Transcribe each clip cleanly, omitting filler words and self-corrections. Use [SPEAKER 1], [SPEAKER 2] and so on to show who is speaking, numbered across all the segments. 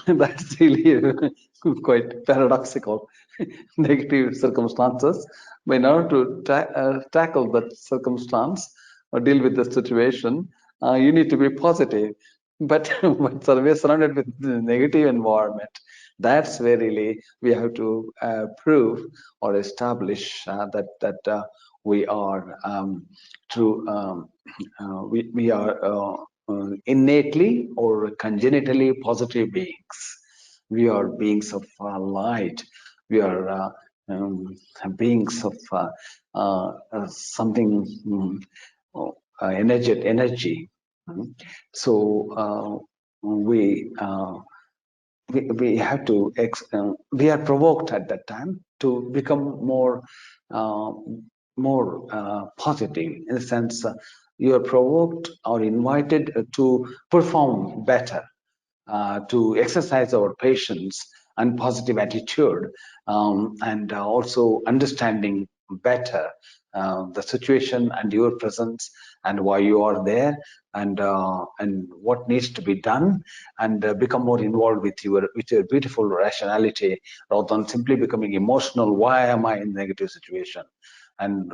[SPEAKER 1] That's really quite paradoxical. Negative circumstances. But in order to tackle that circumstance or deal with the situation, you need to be positive. But, but we're surrounded with the negative environment. That's where really we have to prove or establish that we are true. We are innately or congenitally positive beings. We are beings of light. We are beings of something energy. So we have to we are provoked at that time to become uh, more positive, in the sense you are provoked or invited to perform better, to exercise our patience and positive attitude, and also understanding better the situation and your presence and why you are there, and what needs to be done, and become more involved with your beautiful rationality, rather than simply becoming emotional. Why am I in a negative situation? And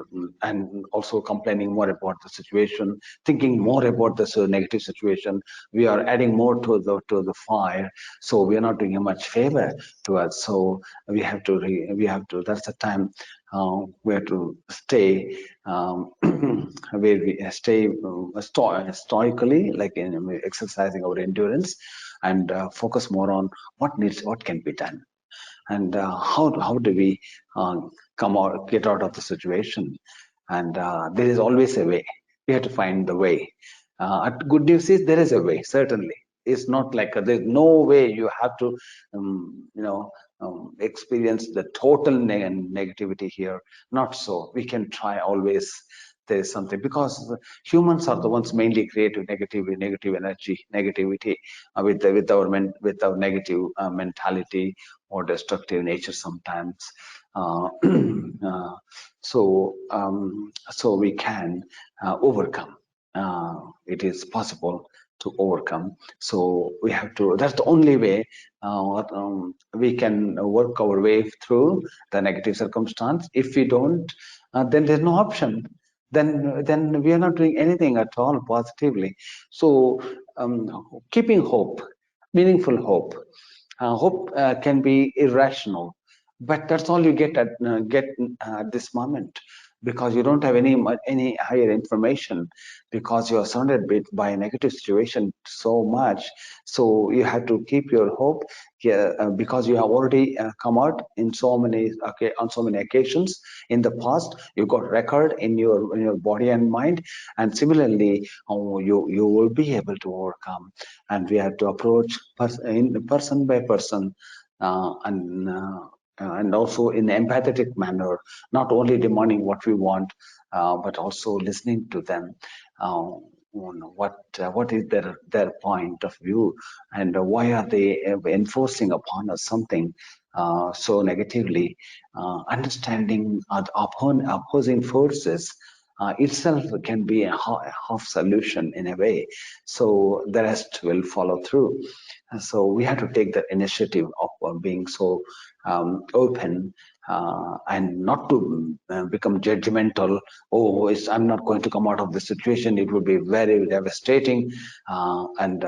[SPEAKER 1] also complaining more about the situation, thinking more about this negative situation. We are adding more to the fire, so we are not doing a much favor to us. So we have to that's the time we have to stay where we stay stoically, like in exercising our endurance, and focus more on what can be done, and how do we get out of the situation. And there is always a way. We have to find the way. Good news is there is a way, certainly. It's not like there's no way. You have to experience the total negativity here. Not so. We can try always. There is something, because humans are the ones mainly creative negative energy, negativity, with our negative mentality or destructive nature sometimes. Uh, so we can overcome. It is possible to overcome. So we have to. That's the only way we can work our way through the negative circumstance. If we don't, then there's no option. Then we are not doing anything at all positively. So keeping hope, meaningful hope. Hope can be irrational, but that's all you get at this moment, because you don't have any higher information, because you are surrounded by a negative situation so much. So you have to keep your hope, yeah, because you have already come out on so many occasions in the past. You got record in your body and mind, and similarly, you will be able to overcome. And we have to approach person by person, and also in an empathetic manner, not only demanding what we want, but also listening to them. What is their point of view, and why are they enforcing upon us something so negatively? Understanding opposing forces itself can be a half solution in a way. So the rest will follow through. So we have to take the initiative of being so open, and not to become judgmental. Oh, I'm not going to come out of this situation. It would be very devastating, and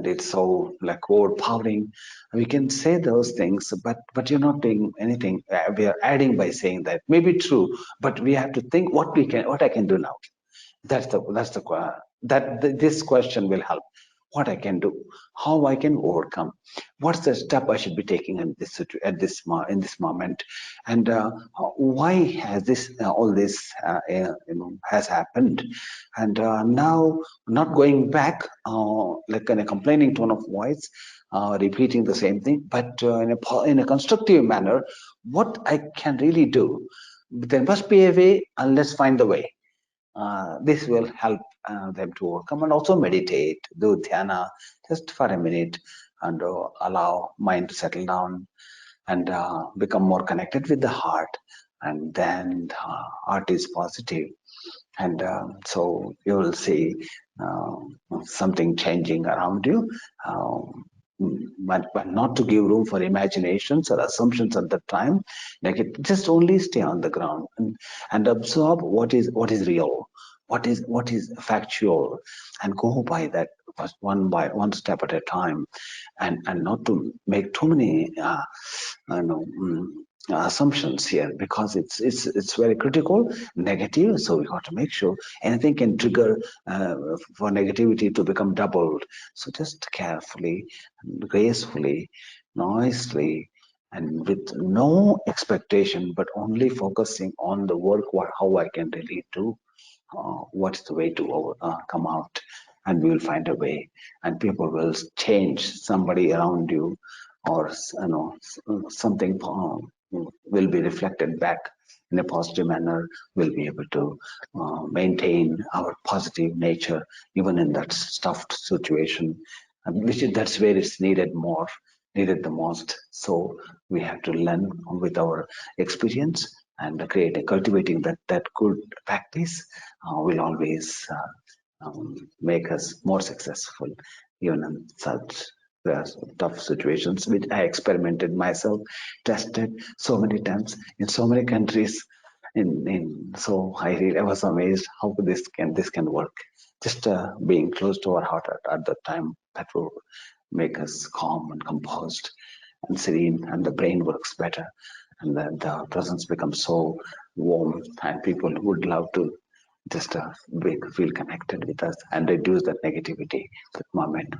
[SPEAKER 1] it's so like overpowering. We can say those things, but you're not doing anything. We are adding by saying that. Maybe true, but we have to think what I can do now. This question will help. What I can do, how I can overcome, what's the step I should be taking in in this moment, and why has this all this has happened, and now not going back like in a complaining tone of voice, repeating the same thing, but in a constructive manner. What I can really do, there must be a way, and let's find the way. This will help them to overcome, and also meditate, do dhyana just for a minute, and allow mind to settle down, and become more connected with the heart. And then heart is positive, and so you will see something changing around you. but not to give room for imaginations or assumptions at the time. Like it just only stay on the ground and absorb what is real, what is factual, and go by that one step at a time, and not to make too many you know, assumptions here, because it's very critical, negative. So we got to make sure anything can trigger for negativity to become doubled. So just carefully, gracefully, noisily, and with no expectation, but only focusing on the work, how I can really do, what's the way to come out, and we will find a way, and people will change, somebody around you, or something will be reflected back in a positive manner. We'll be able to maintain our positive nature even in that stuffed situation, that's where it's needed the most. So we have to learn with our experience and create a cultivating that good practice will always make us more successful even in such tough situations, which I experimented myself, tested so many times in so many countries. So I was amazed how this can work. Just being close to our heart at the time, that will make us calm and composed and serene, and the brain works better, and the presence becomes so warm, and people would love to just feel connected with us and reduce that negativity, that moment.